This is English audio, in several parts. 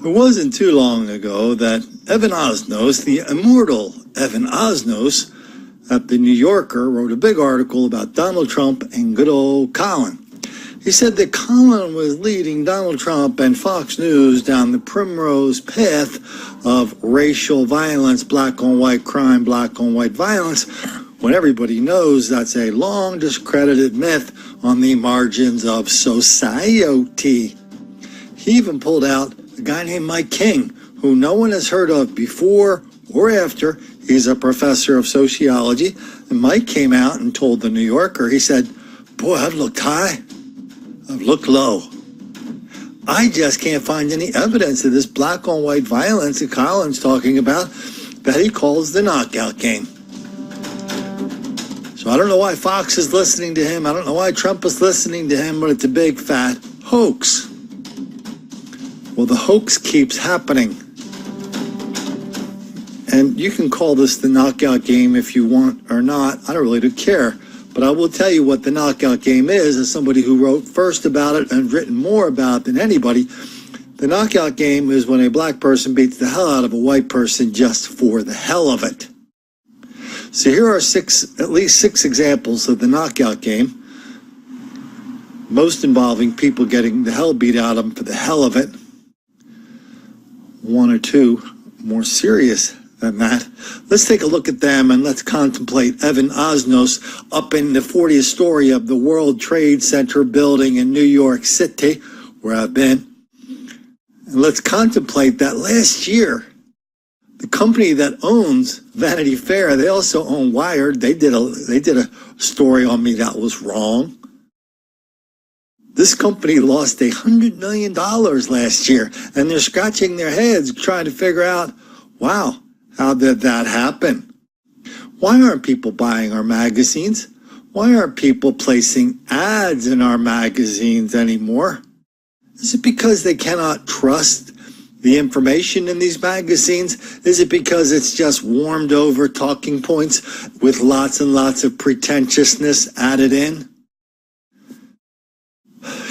It wasn't too long ago that Evan Osnos, the immortal Evan Osnos, at the New Yorker, wrote a big article about Donald Trump and good old Colin. He said that Colin was leading Donald Trump and Fox News down the primrose path of racial violence, black on white crime, black on white violence, when everybody knows that's a long discredited myth on the margins of society. He even pulled out a guy named Mike King, who no one has heard of before or after. He's a professor of sociology. And Mike came out and told the New Yorker, he said, "Boy, I've looked high, I've looked low. I just can't find any evidence of this black on white violence that Colin's talking about that he calls the knockout game." So I don't know why Fox is listening to him. I don't know why Trump is listening to him, but it's a big fat hoax. Well, the hoax keeps happening. And you can call this the knockout game if you want or not. I don't really do care. But I will tell you what the knockout game is, as somebody who wrote first about it and written more about it than anybody. The knockout game is when a black person beats the hell out of a white person just for the hell of it. So here are at least six examples of the knockout game, most involving people getting the hell beat out of them for the hell of it. One or two more serious than that. Let's take a look at them and let's contemplate Evan Osnos up in the 40th story of the World Trade Center building in New York City, where I've been. And let's contemplate that last year, the company that owns Vanity Fair, they also own Wired. They did a story on me that was wrong. This company lost $100 million last year, and they're scratching their heads trying to figure out, wow, how did that happen? Why aren't people buying our magazines? Why aren't people placing ads in our magazines anymore? Is it because they cannot trust the information in these magazines? Is it because it's just warmed over talking points with lots and lots of pretentiousness added in?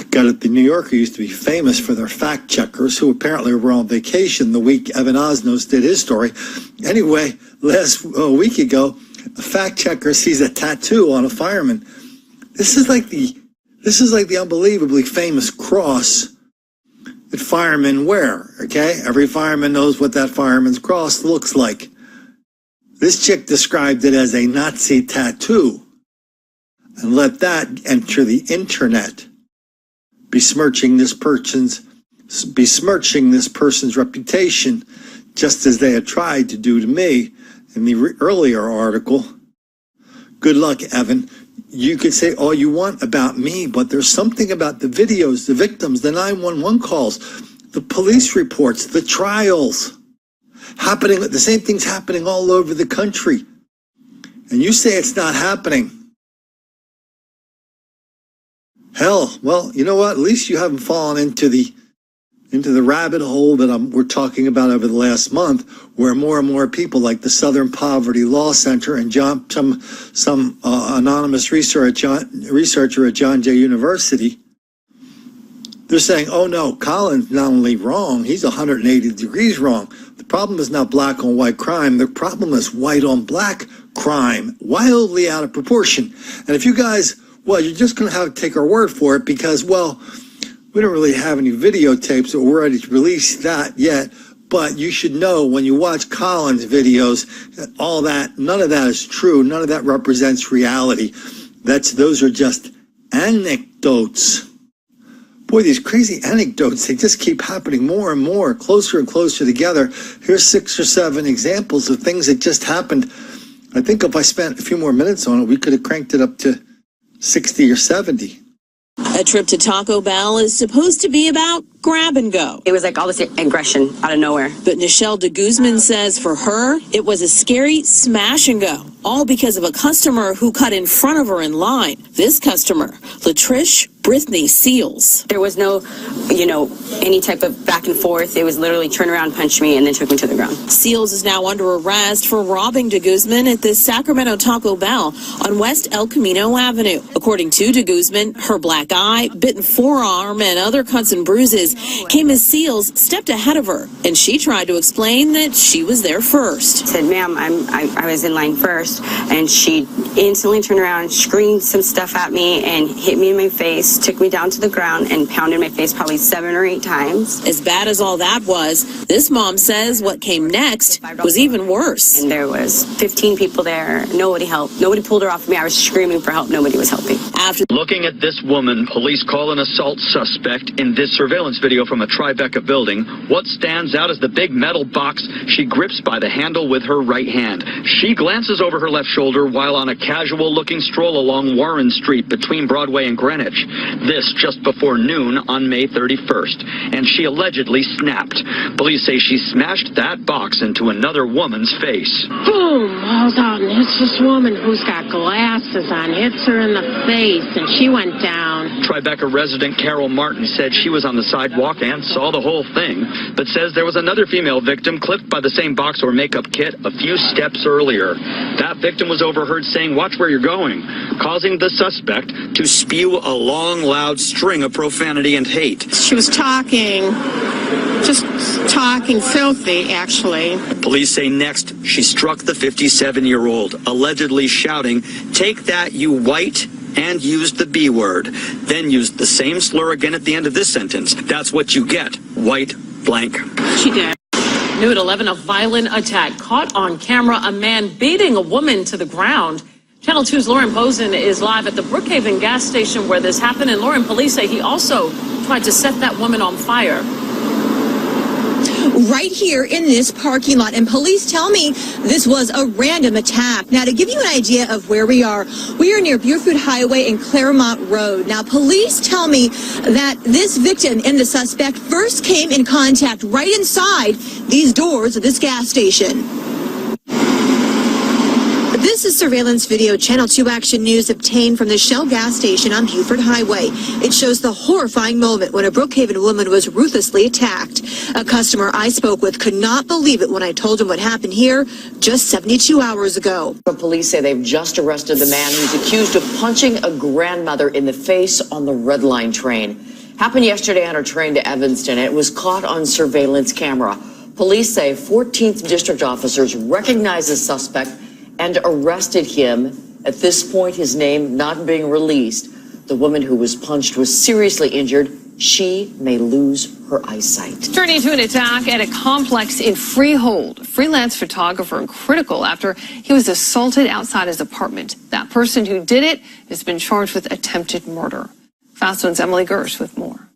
Got it. The New Yorker used to be famous for their fact checkers, who apparently were on vacation the week Evan Osnos did his story. Anyway, last week ago, a fact checker sees a tattoo on a fireman. This is like the unbelievably famous cross that firemen wear. Okay, every fireman knows what that fireman's cross looks like. This chick described it as a Nazi tattoo, and let that enter the internet, besmirching this person's reputation, just as they had tried to do to me in the earlier article. Good luck, Evan. You could say all you want about me, but there's something about the videos, the victims, the 911 calls, the police reports, the trials happening. The same thing's happening all over the country. And you say it's not happening. Hell, well, you know what? At least you haven't fallen into the rabbit hole that we're talking about over the last month, where more and more people like the Southern Poverty Law Center and some anonymous researcher at John Jay University, they're saying, oh no, Colin's not only wrong, he's 180 degrees wrong. The problem is not black on white crime. The problem is white on black crime, wildly out of proportion. And if you guys, well, you're just going to have to take our word for it because, well, we don't really have any videotapes that we're ready to release that yet. But you should know when you watch Colin's videos, all that, none of that is true. None of that represents reality. Those are just anecdotes. Boy, these crazy anecdotes, they just keep happening more and more, closer and closer together. Here's 6 or 7 examples of things that just happened. I think if I spent a few more minutes on it, we could have cranked it up to 60 or 70. A trip to Taco Bell is supposed to be about grab and go. It was like all this aggression out of nowhere. But Nichelle de Guzman says for her, it was a scary smash and go, all because of a customer who cut in front of her in line. This customer, Latrish Brittany Seals. There was no, any type of back and forth. It was literally turn around, punch me, and then took me to the ground. Seals is now under arrest for robbing de Guzman at the Sacramento Taco Bell on West El Camino Avenue. According to de Guzman, her black eye, bitten forearm, and other cuts and bruises charges came as SEALs stepped ahead of her, and she tried to explain that she was there first. I said, ma'am, I was in line first, and she instantly turned around, screamed some stuff at me, and hit me in my face, took me down to the ground, and pounded my face probably 7 or 8 times. As bad as all that was, this mom says what came next was even worse. And there was 15 people there. Nobody helped. Nobody pulled her off of me. I was screaming for help. Nobody was helping. After looking at this woman, police call an assault suspect in this surveillance video from a Tribeca building. What stands out is the big metal box she grips by the handle with her right hand. She glances over her left shoulder while on a casual-looking stroll along Warren Street between Broadway and Greenwich. This just before noon on May 31st, and she allegedly snapped. Police say she smashed that box into another woman's face. Boom! All out and hits this woman who's got glasses on, hits her in the face, and she went down. Tribeca resident Carol Martin said she was on the sidewalk and saw the whole thing, but says there was another female victim clipped by the same box or makeup kit a few steps earlier. That victim was overheard saying, "Watch where you're going," causing the suspect to spew a long, loud string of profanity and hate. She was just talking filthy, actually. Police say next she struck the 57-year-old, allegedly shouting, "Take that, you white," and used the B word. Then used the same slur again at the end of this sentence. "That's what you get, white blank." She did. New at 11, a violent attack caught on camera, a man beating a woman to the ground. Channel 2's Lauren Posen is live at the Brookhaven gas station where this happened, and Lauren, police say he also tried to set that woman on fire. Right here in this parking lot, and police tell me this was a random attack. Now, to give you an idea of where we are near Buford Highway and Claremont Road. Now, police tell me that this victim and the suspect first came in contact right inside these doors of this gas station. This is surveillance video Channel 2 Action News obtained from the Shell gas station on Buford Highway. It shows the horrifying moment when a Brookhaven woman was ruthlessly attacked. A customer I spoke with could not believe it when I told him what happened here just 72 hours ago. Police say they've just arrested the man who's accused of punching a grandmother in the face on the Red Line train. Happened yesterday on her train to Evanston. It was caught on surveillance camera. Police say 14th District officers recognized the suspect and arrested him. At this point, his name not being released. The woman who was punched was seriously injured. She may lose her eyesight. Turning to an attack at a complex in Freehold. Freelance photographer critical after he was assaulted outside his apartment. That person who did it has been charged with attempted murder. Fast One's Emily Gersh with more.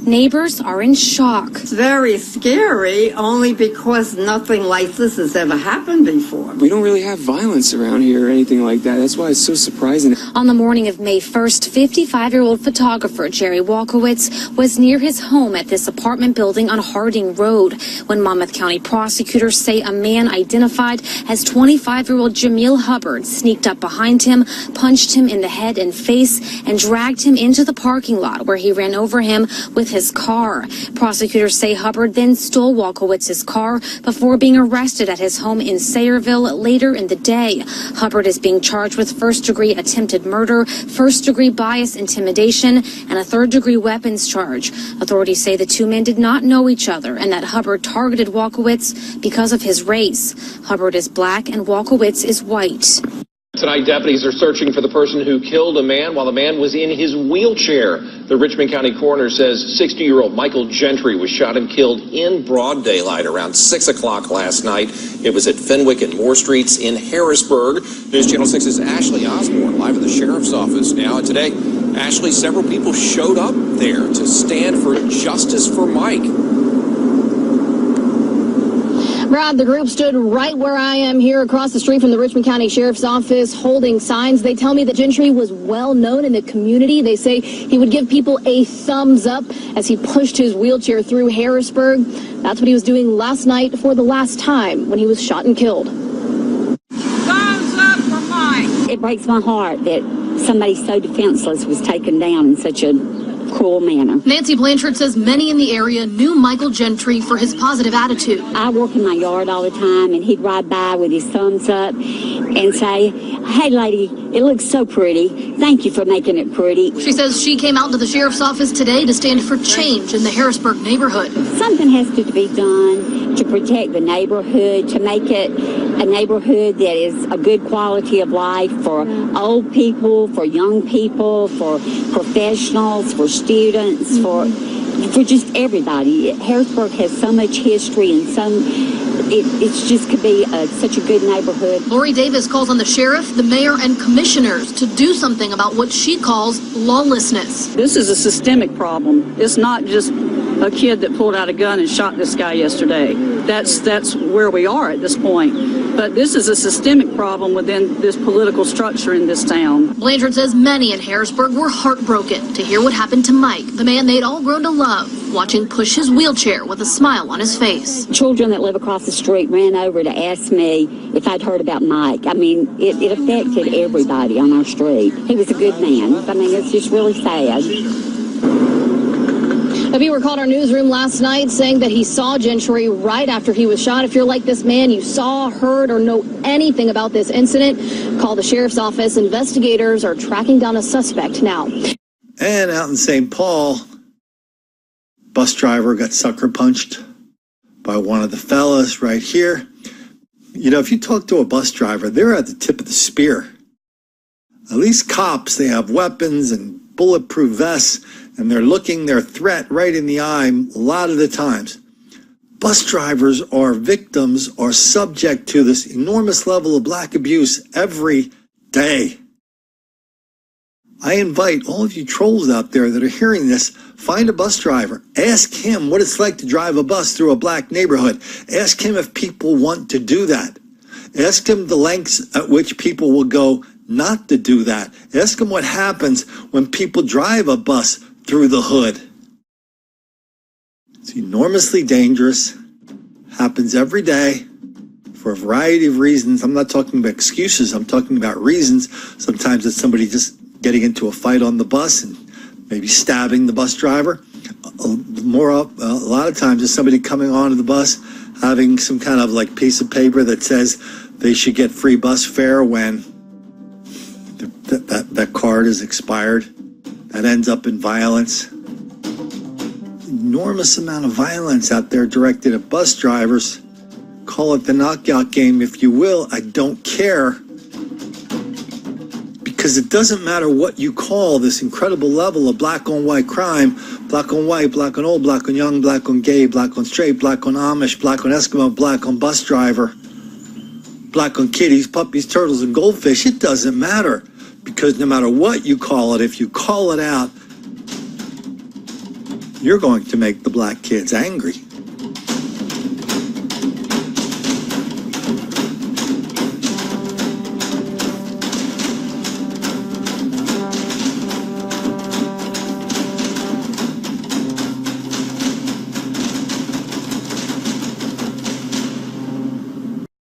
Neighbors are in shock. It's very scary, only because nothing like this has ever happened before. We don't really have violence around here or anything like that. That's why it's so surprising. On the morning of May 1st, 55-year-old photographer Jerry Walkowitz was near his home at this apartment building on Harding Road when Monmouth County prosecutors say a man identified as 25-year-old Jamil Hubbard sneaked up behind him, punched him in the head and face, and dragged him into the parking lot where he ran over him with his car. Prosecutors say Hubbard then stole Walkowitz's car before being arrested at his home in Sayreville later in the day. Hubbard is being charged with first-degree attempted murder, first-degree bias intimidation, and a third-degree weapons charge. Authorities say the two men did not know each other and that Hubbard targeted Walkowitz because of his race. Hubbard is black and Walkowitz is white. Tonight, deputies are searching for the person who killed a man while the man was in his wheelchair. The Richmond County coroner says 60-year-old Michael Gentry was shot and killed in broad daylight around 6 o'clock last night. It was at Fenwick and Moore Streets in Harrisburg. News Channel 6's Ashley Osborne live at the sheriff's office now. And today, Ashley, several people showed up there to stand for justice for Mike. Brad, the group stood right where I am here across the street from the Richmond County Sheriff's Office holding signs. They tell me that Gentry was well known in the community. They say he would give people a thumbs up as he pushed his wheelchair through Harrisburg. That's what he was doing last night for the last time when he was shot and killed. Thumbs up for Mike. It breaks my heart that somebody so defenseless was taken down in such a cruel manner. Nancy Blanchard says many in the area knew Michael Gentry for his positive attitude. I work in my yard all the time, and he'd ride by with his thumbs up, and say, hey, lady, it looks so pretty. Thank you for making it pretty. She says she came out to the sheriff's office today to stand for change in the Harrisburg neighborhood. Something has to be done to protect the neighborhood, to make it a neighborhood that is a good quality of life for old people, for young people, for professionals, for students, for just everybody. Harrisburg has so much history and it just could be such a good neighborhood. Lori Davis calls on the sheriff, the mayor, and commissioners to do something about what she calls lawlessness. This is a systemic problem. It's not just a kid that pulled out a gun and shot this guy yesterday. That's where we are at this point. But this is a systemic problem within this political structure in this town. Blanchard says many in Harrisburg were heartbroken to hear what happened to Mike, the man they'd all grown to love, watching push his wheelchair with a smile on his face. Children that live across the street ran over to ask me if I'd heard about Mike. I mean, it affected everybody on our street. He was a good man. I mean, it's just really sad. A viewer called our newsroom last night saying that he saw Gentry right after he was shot. If you're like this man, you saw, heard, or know anything about this incident, call the sheriff's office. Investigators are tracking down a suspect now. And out in St. Paul, bus driver got sucker punched by one of the fellas right here. You know, if you talk to a bus driver, they're at the tip of the spear. At least cops, they have weapons and bulletproof vests, and they're looking their threat right in the eye a lot of the times. Bus drivers are victims, are subject to this enormous level of black abuse every day. I invite all of you trolls out there that are hearing this, find a bus driver. Ask him what it's like to drive a bus through a black neighborhood. Ask him if people want to do that. Ask him the lengths at which people will go not to do that. Ask him what happens when people drive a bus through the hood. It's enormously dangerous. Happens every day for a variety of reasons. I'm not talking about excuses. I'm talking about reasons. Sometimes it's somebody just getting into a fight on the bus and maybe stabbing the bus driver. A lot of times it's somebody coming onto the bus having some kind of like piece of paper that says they should get free bus fare when that card is expired. That ends up in violence. Enormous amount of violence out there directed at bus drivers. Call it the knockout game if you will. I don't care. Because it doesn't matter what you call this incredible level of black on white crime. Black on white, black on old, black on young, black on gay, black on straight, black on Amish, black on Eskimo, black on bus driver, black on kitties, puppies, turtles, and goldfish. It doesn't matter. Because no matter what you call it, if you call it out, you're going to make the black kids angry.